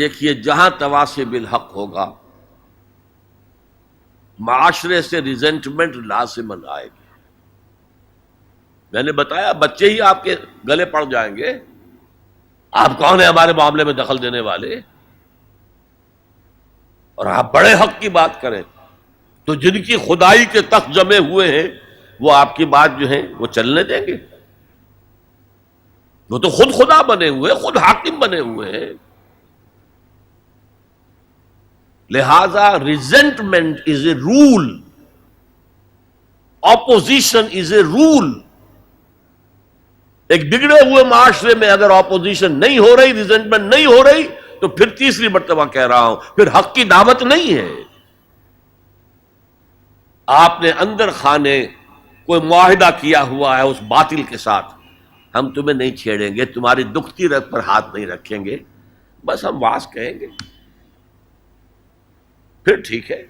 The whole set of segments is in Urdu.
دیکھیے جہاں تواسب الحق ہوگا معاشرے سے ریزنٹمنٹ لازماً آئے گی. میں نے بتایا بچے ہی آپ کے گلے پڑ جائیں گے. آپ کون ہیں ہمارے معاملے میں دخل دینے والے؟ اور آپ بڑے حق کی بات کریں تو جن کی خدائی کے تخت جمے ہوئے ہیں وہ آپ کی بات جو ہے وہ چلنے دیں گے؟ وہ تو خود خدا بنے ہوئے، خود حاکم بنے ہوئے ہیں. لہذا ریزنٹمنٹ از اے رول، اپوزیشن از اے رول. ایک بگڑے ہوئے معاشرے میں اگر اپوزیشن نہیں ہو رہی، ریزنٹمنٹ نہیں ہو رہی، تو پھر تیسری مرتبہ کہہ رہا ہوں پھر حق کی دعوت نہیں ہے. آپ نے اندر خانے کوئی معاہدہ کیا ہوا ہے اس باطل کے ساتھ، ہم تمہیں نہیں چھیڑیں گے، تمہاری دکھتی رگ پر ہاتھ نہیں رکھیں گے، بس ہم واز کہیں گے، پھر ٹھیک ہے.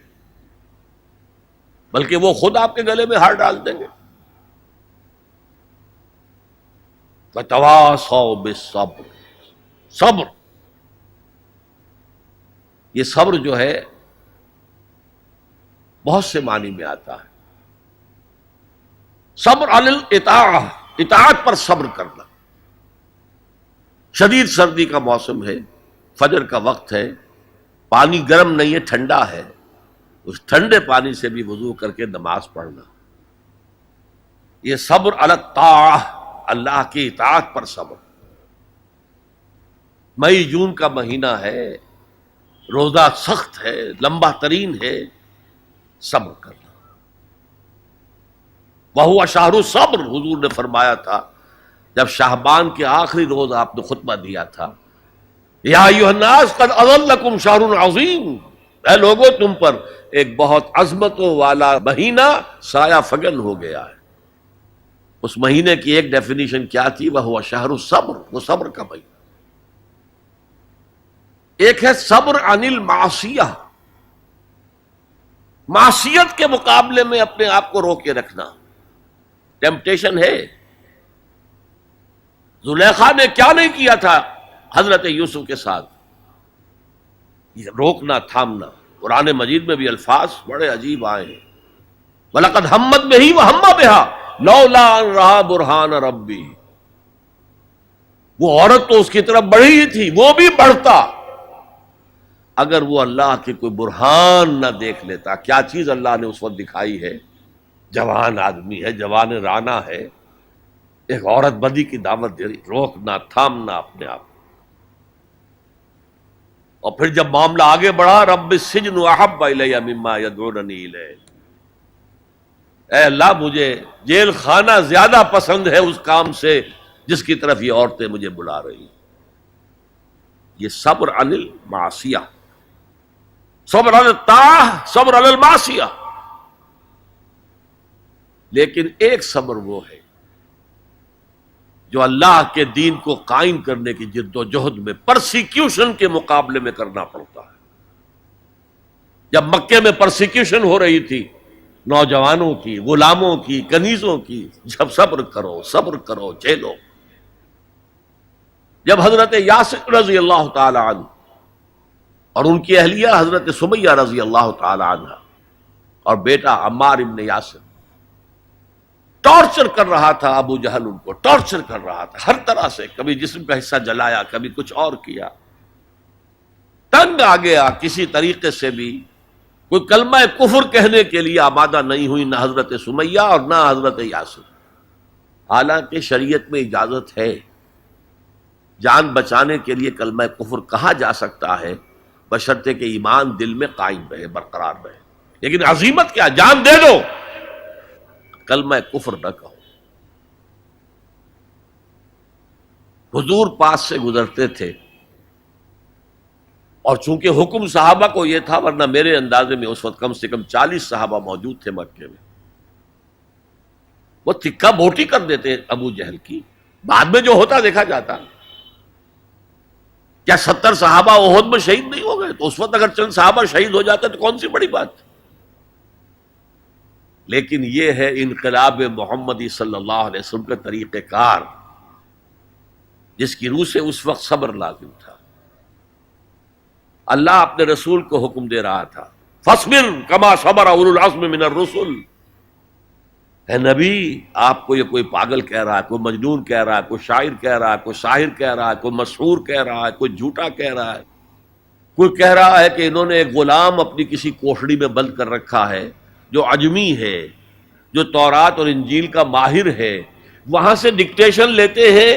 بلکہ وہ خود آپ کے گلے میں ہار ڈال دیں گے. وَتَوَاصَوْا بِالصَّبْرِ، صبر. یہ صبر جو ہے بہت سے معنی میں آتا ہے. صبر علی الاطاعہ، اطاعت پر صبر کرنا. شدید سردی کا موسم ہے، فجر کا وقت ہے، پانی گرم نہیں ہے، ٹھنڈا ہے، اس ٹھنڈے پانی سے بھی وضو کر کے نماز پڑھنا، یہ صبر علی الطاعہ، اللہ کی اطاعت پر صبر. مئی جون کا مہینہ ہے، روزہ سخت ہے، لمبا ترین ہے، صبر کرنا. وَهُوَ شَهْرُ الصَّبْرِ، حضور نے فرمایا تھا جب شعبان کے آخری روز آپ نے خطبہ دیا تھا، یا ایھا الناس قد اظلکم شہر عظیم، اے لوگو تم پر ایک بہت عظمتوں والا مہینہ سایہ فگن ہو گیا ہے. اس مہینے کی ایک ڈیفینیشن کیا تھی؟ وَهُوَ شَهْرُ الصَّبْرِ، وہ صبر کا مہینہ. ایک ہے صبر عن المعصیہ، معصیت کے مقابلے میں اپنے آپ کو روکے رکھنا. ٹیمپٹیشن ہے. زلیخا نے کیا نہیں کیا تھا حضرت یوسف کے ساتھ؟ روکنا، تھامنا. قرآن مجید میں بھی الفاظ بڑے عجیب آئے ہیں. وَلَقَدْ ہمت بِهِ وَهَمَّ بِهَا لولا ان رأى برہان ربی. وہ عورت تو اس کی طرف بڑھی ہی تھی، وہ بھی بڑھتا اگر وہ اللہ کے کوئی برہان نہ دیکھ لیتا. کیا چیز اللہ نے اس وقت دکھائی ہے؟ جوان آدمی ہے، جوان رانا ہے، ایک عورت بدی کی دعوت دے رہی. روکنا، تھامنا اپنے آپ. اور پھر جب معاملہ آگے بڑھا، رب السجن احب الی مما یدعوننی الیہ، اے اللہ مجھے جیل خانہ زیادہ پسند ہے اس کام سے جس کی طرف یہ عورتیں مجھے بلا رہی. یہ صبر عن المعصیہ، صبر علی الطاعہ، صبر علی المعصیہ. لیکن ایک صبر وہ ہے جو اللہ کے دین کو قائم کرنے کی جد و جہد میں پرسیکیوشن کے مقابلے میں کرنا پڑتا ہے. جب مکے میں پرسیکیوشن ہو رہی تھی نوجوانوں کی، غلاموں کی، کنیزوں کی، جب صبر کرو، صبر کرو، جھیلو. جب حضرت یاسر رضی اللہ تعالی عنہ اور ان کی اہلیہ حضرت سمیہ رضی اللہ تعالی عنہ اور بیٹا عمار ابن یاسر ٹارچر کر رہا تھا، ابو جہل ان کو ٹارچر کر رہا تھا ہر طرح سے، کبھی جسم کا حصہ جلایا، کبھی کچھ اور کیا. تنگ آ گیا، کسی طریقے سے بھی کوئی کلمہ کفر کہنے کے لیے آمادہ نہیں ہوئی، نہ حضرت سمیہ اور نہ حضرت یاسر. حالانکہ شریعت میں اجازت ہے، جان بچانے کے لیے کلمہ کفر کہا جا سکتا ہے بشرطے کہ ایمان دل میں قائم رہے، برقرار رہے. لیکن عزیمت کیا، جان دے دو، کلمہ کفر نہ کہو. حضور پاس سے گزرتے تھے اور چونکہ حکم صحابہ کو یہ تھا، ورنہ میرے اندازے میں اس وقت کم سے کم 40 صحابہ موجود تھے مکے میں، وہ تکہ بوٹی کر دیتے ابو جہل کی. بعد میں جو ہوتا دیکھا جاتا. کیا 70 صحابہ احد میں شہید نہیں ہو گئے؟ تو اس وقت اگر چند صحابہ شہید ہو جاتے تو کون سی بڑی بات. لیکن یہ ہے انقلاب محمدی صلی اللہ علیہ وسلم کا طریقہ کار، جس کی روح سے اس وقت صبر لازم تھا. اللہ اپنے رسول کو حکم دے رہا تھا، فاصبر کما صبر اولو العزم من الرسل. اے نبی، آپ کو یہ کوئی پاگل کہہ رہا ہے، کوئی مجنون کہہ رہا ہے، کوئی شاعر کہہ رہا ہے، کوئی ساحر کہہ رہا ہے، کوئی مسحور کہہ رہا ہے، کوئی جھوٹا کہہ رہا ہے، کوئی کہہ رہا ہے کہ انہوں نے ایک غلام اپنی کسی کوٹھڑی میں بند کر رکھا ہے جو عجمی ہے، جو تورات اور انجیل کا ماہر ہے، وہاں سے ڈکٹیشن لیتے ہیں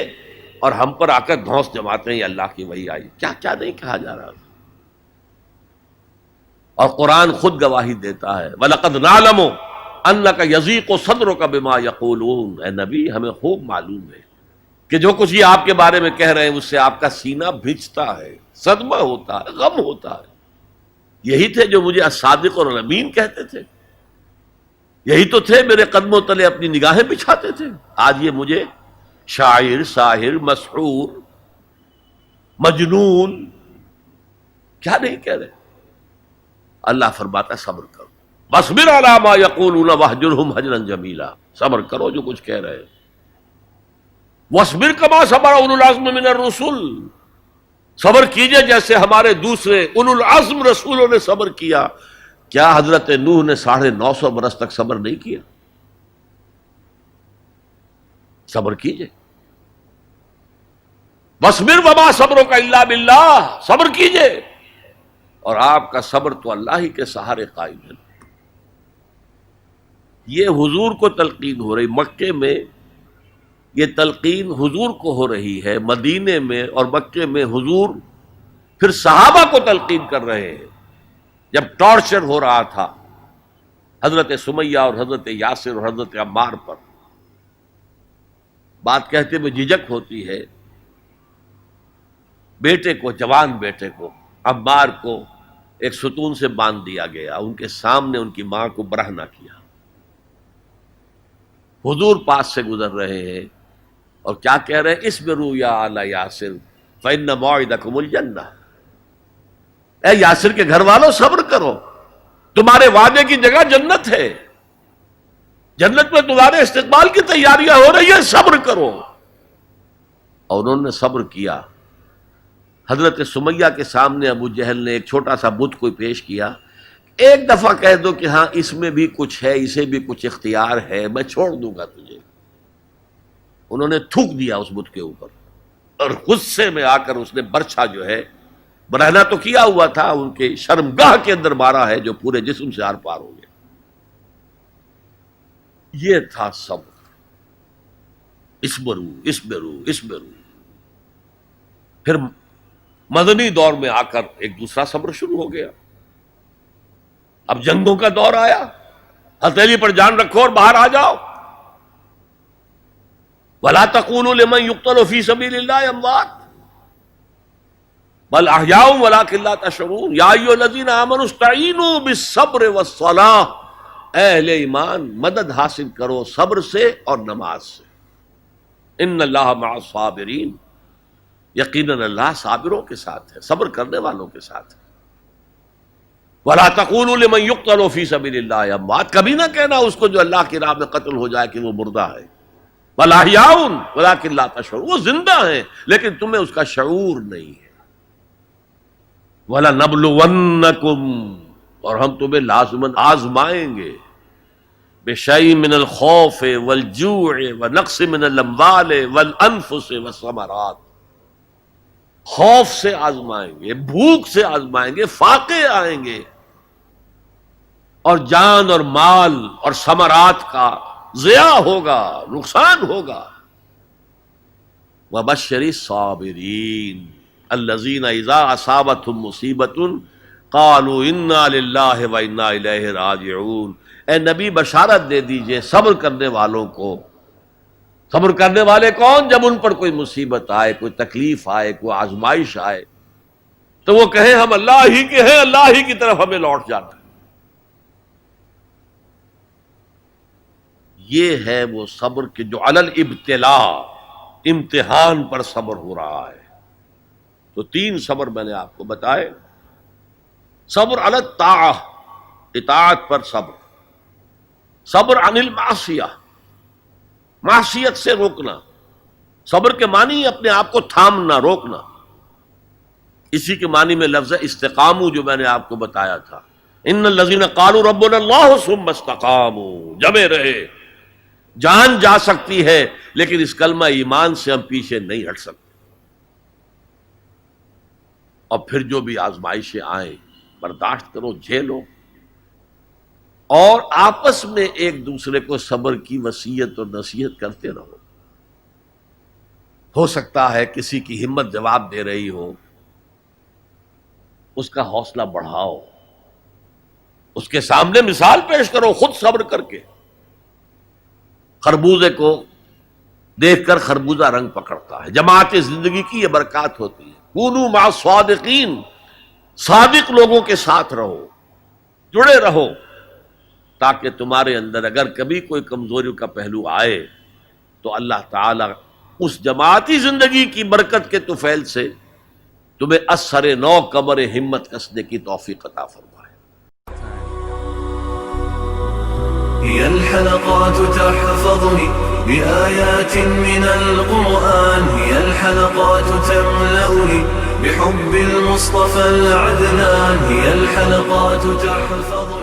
اور ہم پر آ کر دھونس جماتے ہیں یہ اللہ کی وحی آئی. کیا کیا نہیں کہا جا رہا. اور قرآن خود گواہی دیتا ہے، وَلَقَدْ نَعْلَمُ أَنَّكَ يَضِيقُ صَدْرُكَ بِمَا يَقُولُونَ. اے نبی، ہمیں خوب معلوم ہے کہ جو کچھ یہ آپ کے بارے میں کہہ رہے ہیں اس سے آپ کا سینہ بھیجتا ہے، صدمہ ہوتا ہے، غم ہوتا ہے. یہی تھے جو مجھے الصادق اور الامین کہتے تھے، یہی تو تھے میرے قدموں تلے اپنی نگاہیں بچھاتے تھے. آج یہ مجھے شاعر، ساحر، مسحور، مجنون کیا نہیں کہہ رہے. اللہ فرماتا ہے صبر کرو، وَاصْبِرْ عَلَىٰ مَا يَقُولُونَ وَاهْجُرْهُمْ هَجْرًا جَمِيلًا. صبر کرو جو کچھ کہہ رہے ہیں. وَاصْبِرْ كَمَا صَبَرَ أُولُو الْعَزْمِ مِنَ الرُّسُلِ. صبر کیجئے جیسے ہمارے دوسرے اولو العزم رسولوں نے صبر کیا. کیا حضرت نوح نے 950 برس تک صبر نہیں کیا؟ صبر کیجئے. وَاصْبِرْ وَمَا صَبْرُكَ إِلَّا بِاللَّهِ. صبر کیجئے اور آپ کا صبر تو اللہ ہی کے سہارے قائم ہے. یہ حضور کو تلقین ہو رہی، مکے میں یہ تلقین حضور کو ہو رہی ہے، مدینے میں اور مکے میں حضور پھر صحابہ کو تلقین کر رہے ہیں. جب ٹارچر ہو رہا تھا حضرت سمیہ اور حضرت یاسر اور حضرت عمار پر، بات کہتے میں جھجک ہوتی ہے. بیٹے کو، جوان بیٹے کو، عمار کو ایک ستون سے باندھ دیا گیا، ان کے سامنے ان کی ماں کو برہنہ کیا. حضور پاس سے گزر رہے ہیں اور کیا کہہ رہے ہیں؟ اصبروا یا آل یاسر فإن موعدکم الجنہ. اے یاسر کے گھر والوں صبر کرو، تمہارے وعدے کی جگہ جنت ہے، جنت میں تمہارے استقبال کی تیاریاں ہو رہی ہیں، صبر کرو. اور انہوں نے صبر کیا. حضرت سمیہ کے سامنے ابو جہل نے ایک چھوٹا سا بت کوئی پیش کیا. ایک دفعہ کہہ دو کہ ہاں اس میں بھی کچھ ہے، اسے بھی کچھ اختیار ہے، میں چھوڑ دوں گا تجھے. انہوں نے تھوک دیا اس بت کے اوپر اور غصے میں آ کر اس نے برچھا جو ہے، برہنہ تو کیا ہوا تھا، ان کے شرمگاہ کے اندر مارا ہے جو پورے جسم سے آر پار ہو گیا. یہ تھا صبر. اصبروا اصبروا اصبروا. پھر مدنی دور میں آ کر ایک دوسرا صبر شروع ہو گیا. اب جنگوں کا دور آیا، ہتھیلی پر جان رکھو اور باہر آ جاؤ. وَلَا تَقُولُوا لِمَنْ يُقْتَلُ فِي سَبِيلِ اللَّهِ أَمْوَاتٌ بَلْ أَحْيَاءٌ وَلَٰكِن لَّا تَشْعُرُونَ. يَا أَيُّهَا الَّذِينَ آمَنُوا اسْتَعِينُوا بِالصَّبْرِ وَالصَّلَاةِ. اے اہل ایمان، مدد حاصل کرو صبر سے اور نماز سے. إِنَّ اللَّهَ مَعَ الصَّابِرِينَ. یقیناً اللہ صابروں کے ساتھ ہے، صبر کرنے والوں کے ساتھ ہے. وَلَا تَقُولُوا لِمَنْ يُقْتَلُ فِي سَبِيلِ اللَّهِ أَمْوَاتٌ. کبھی نہ کہنا اس کو جو اللہ کی راہ میں قتل ہو جائے کہ وہ مردہ ہے. بَلْ أَحْيَاءٌ وَلَٰكِن لَّا تَشْعُرُونَ. وہ زندہ ہیں لیکن تمہیں اس کا شعور نہیں ہے. وَلَنَبْلُوَنَّكُمْ. اور ہم تمہیں لازماً آزمائیں گے. بِشَيْءٍ مِّنَ الْخَوْفِ وَالْجُوعِ وَنَقْصٍ مِّنَ الْأَمْوَالِ وَالْأَنفُسِ وَالثَّمَرَاتِ. خوف سے آزمائیں گے، بھوک سے آزمائیں گے، فاقے آئیں گے اور جان اور مال اور ثمرات کا ضیاع ہوگا، نقصان ہوگا. وَبَشِّرِ الصَّابِرِينَ الَّذِينَ إِذَا أَصَابَتْهُمْ مُصِيبَةٌ قَالُوا إِنَّا لِلَّهِ وَإِنَّا إِلَيْهِ رَاجِعُونَ. اے نبی بشارت دے دیجئے صبر کرنے والوں کو. صبر کرنے والے کون؟ جب ان پر کوئی مصیبت آئے، کوئی تکلیف آئے، کوئی آزمائش آئے تو وہ کہیں ہم اللہ ہی کے ہیں، اللہ ہی کی طرف ہمیں لوٹ جانا ہے. یہ ہے وہ صبر کہ جو علی الابتلاء، امتحان پر صبر ہو رہا ہے. تو 3 صبر میں نے آپ کو بتائے. صبر علی الطاعہ، اطاعت پر صبر. صبر عن المعصیہ، معصیت سے روکنا. صبر کے معنی اپنے آپ کو تھامنا، روکنا. اسی کے معنی میں لفظ استقاموا جو میں نے آپ کو بتایا تھا، ان الذین قالوا ربنا اللہ ثم استقاموا، جمے رہے. جان جا سکتی ہے لیکن اس کلمہ ایمان سے ہم پیچھے نہیں ہٹ سکتے. اور پھر جو بھی آزمائشیں آئیں برداشت کرو، جھیلو، اور آپس میں ایک دوسرے کو صبر کی وصیت اور نصیحت کرتے رہو. ہو سکتا ہے کسی کی ہمت جواب دے رہی ہو، اس کا حوصلہ بڑھاؤ، اس کے سامنے مثال پیش کرو خود صبر کر کے. خربوزے کو دیکھ کر خربوزہ رنگ پکڑتا ہے. جماعت زندگی کی یہ برکات ہوتی ہے. کونوا مع الصادقین، صادق لوگوں کے ساتھ رہو، جڑے رہو، تاکہ تمہارے اندر اگر کبھی کوئی کمزوری کا پہلو آئے تو اللہ تعالی اس جماعتی زندگی کی برکت کے طفیل سے تمہیں اثر نو کمر ہمت کسنے کی توفیق عطا فرمائے. هي الحلقات تحفظني بآيات من القرآن، هي الحلقات تملأني بحب المصطفى العدنان، هي الحلقات تحفظني